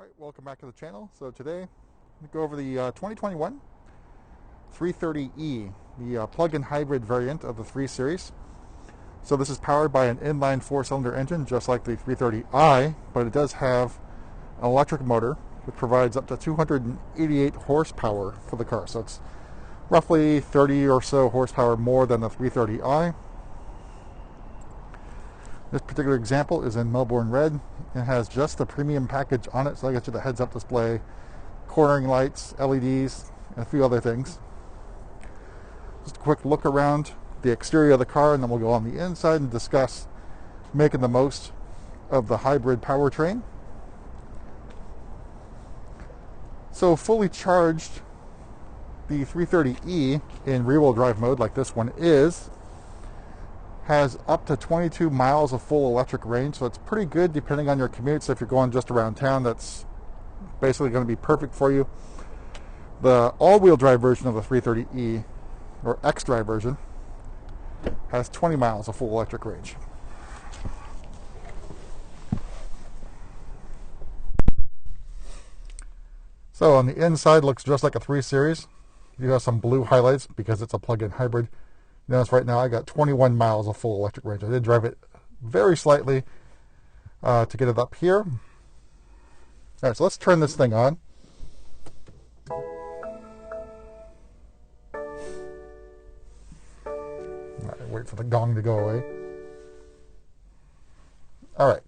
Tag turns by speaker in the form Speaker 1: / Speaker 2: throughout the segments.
Speaker 1: Alright, welcome back to the channel. So today, we go over the 2021 330e, the plug-in hybrid variant of the 3 Series. So this is powered by an inline 4-cylinder engine, just like the 330i, but it does have an electric motor, which provides up to 288 horsepower for the car. So it's roughly 30 or so horsepower more than the 330i. This particular example is in Melbourne Red. It has just the premium package on it, so I got you the heads-up display, cornering lights, LEDs, and a few other things. Just a quick look around the exterior of the car, and then we'll go on the inside and discuss making the most of the hybrid powertrain. So fully charged, the 330e in rear-wheel drive mode, like this one is, has up to 22 miles of full electric range, so it's pretty good depending on your commute. So if you're going just around town, that's basically going to be perfect for you. The all-wheel drive version of the 330e, or X-Drive version, has 20 miles of full electric range. So on the inside, looks just like a 3 Series. You have some blue highlights because it's a plug-in hybrid. Notice right now I got 21 miles of full electric range. I did drive it very slightly to get it up here. All right, so let's turn this thing on. All right, wait for the gong to go away. All right.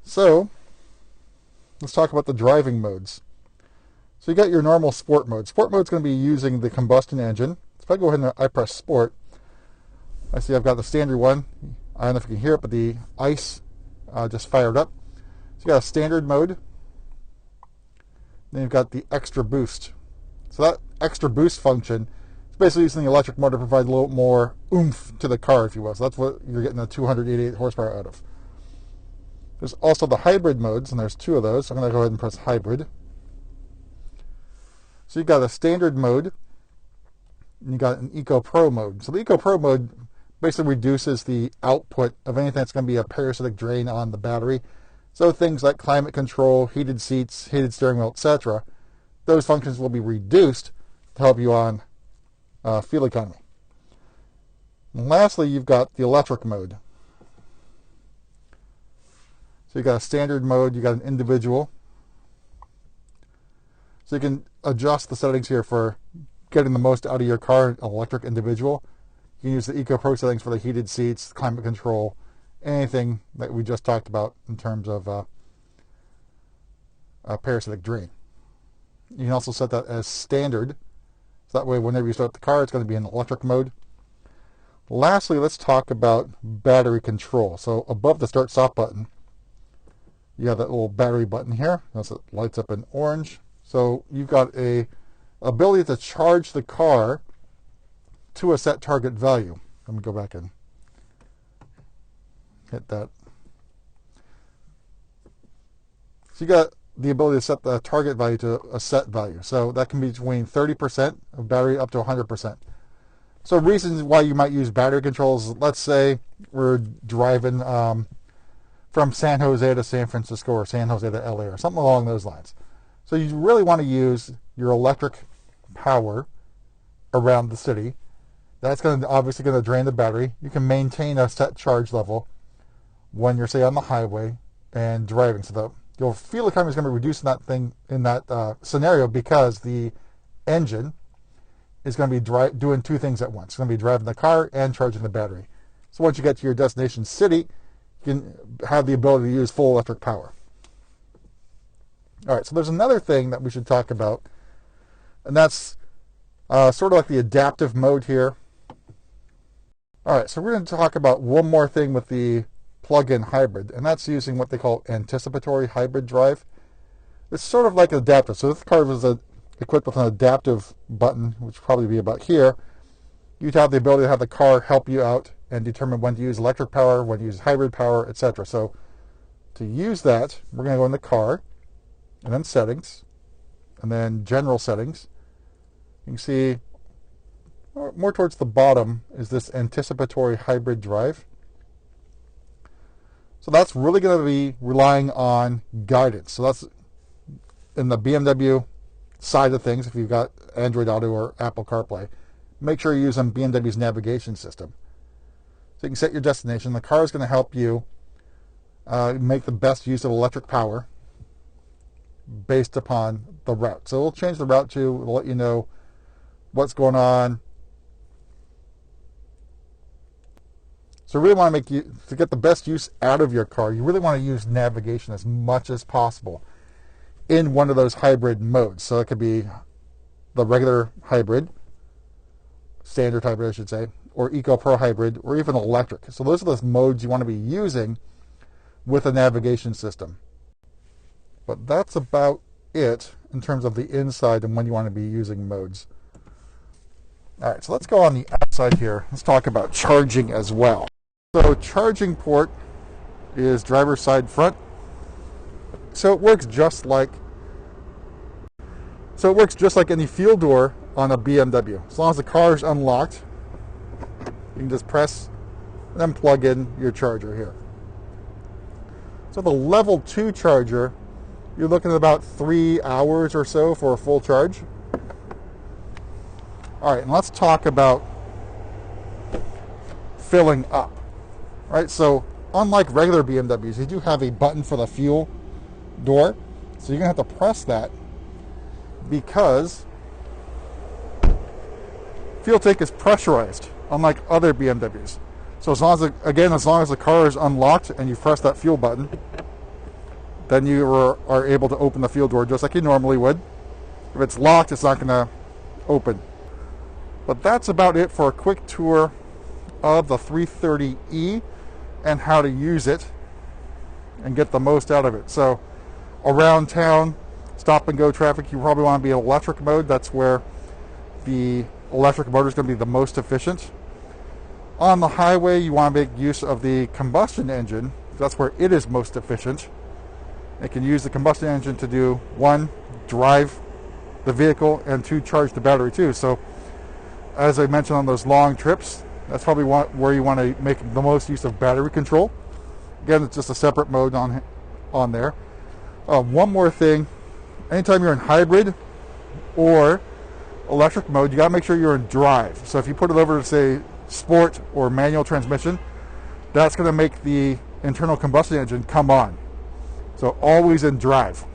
Speaker 1: So let's talk about the driving modes. So you got your normal sport mode. Sport mode is going to be using the combustion engine. If I go ahead and I press sport, I see I've got the standard one. I don't know if you can hear it, but the ice just fired up. So you got a standard mode. Then you've got the extra boost. So that extra boost function is basically using the electric motor to provide a little more oomph to the car, if you will. So that's what you're getting the 288 horsepower out of. There's also the hybrid modes, and there's two of those. So I'm going to go ahead and press hybrid. So you've got a standard mode, and you got an Eco Pro mode. So the Eco Pro mode basically reduces the output of anything that's going to be a parasitic drain on the battery. So things like climate control, heated seats, heated steering wheel, etc. Those functions will be reduced to help you on fuel economy. And lastly, you've got the electric mode. So you got a standard mode, you got an individual. So you can adjust the settings here for getting the most out of your car, electric individual. You can use the Eco Pro settings for the heated seats, climate control, anything that we just talked about in terms of parasitic drain. You can also set that as standard, so that way whenever you start the car, it's going to be in electric mode. Lastly, let's talk about battery control. So above the start stop button, you have that little battery button here. Notice it lights up in orange. So you've got a ability to charge the car to a set target value. Let me go back and hit that. So you got the ability to set the target value to a set value. So that can be between 30% of battery up to 100%. So reasons why you might use battery controls, let's say we're driving from San Jose to San Francisco or San Jose to LA or something along those lines. So you really want to use your electric power around the city. That's obviously going to drain the battery. You can maintain a set charge level when you're, say, on the highway and driving. So your fuel economy is going to be reduced in that scenario because the engine is going to be doing two things at once. It's going to be driving the car and charging the battery. So once you get to your destination city, you can have the ability to use full electric power. All right, so there's another thing that we should talk about, and that's sort of like the adaptive mode here. All right, so we're going to talk about one more thing with the plug-in hybrid, and that's using what they call anticipatory hybrid drive. It's sort of like adaptive. So this car is equipped with an adaptive button, which will probably be about here. You'd have the ability to have the car help you out and determine when to use electric power, when to use hybrid power, etc. So to use that, we're going to go in the car, and then settings, and then general settings. You can see more towards the bottom is this anticipatory hybrid drive. So that's really going to be relying on guidance. So that's in the BMW side of things. If you've got Android Auto or Apple CarPlay, make sure you're using BMW's navigation system. So you can set your destination. The car is going to help you make the best use of electric power based upon the route. So it'll change the route to let you know what's going on. So you really want to get the best use out of your car, you really want to use navigation as much as possible in one of those hybrid modes. So it could be the regular hybrid, standard hybrid I should say, or Eco Pro hybrid, or even electric. So those are the modes you want to be using with a navigation system. But that's about it in terms of the inside and when you want to be using modes. All right, so let's go on the outside here. Let's talk about charging as well. So charging port is driver's side front. So it works just like any fuel door on a BMW. As long as the car is unlocked, you can just press and then plug in your charger here. So the level 2 charger, you're looking at about 3 hours or so for a full charge. All right, and let's talk about filling up. All right, so unlike regular BMWs, you do have a button for the fuel door. So you're going to have to press that because fuel tank is pressurized, unlike other BMWs. So as long as the car is unlocked and you press that fuel button, then you are able to open the fuel door just like you normally would. If it's locked, it's not going to open. But that's about it for a quick tour of the 330e and how to use it and get the most out of it. So around town, stop and go traffic, you probably want to be in electric mode. That's where the electric motor is going to be the most efficient. On the highway, you want to make use of the combustion engine. That's where it is most efficient. It can use the combustion engine to do 1, drive the vehicle, and 2, charge the battery too. So as I mentioned on those long trips, that's probably where you want to make the most use of battery control. Again, it's just a separate mode on there. One more thing, anytime you're in hybrid or electric mode, you got to make sure you're in drive. So if you put it over to say sport or manual transmission, that's going to make the internal combustion engine come on. So always in drive.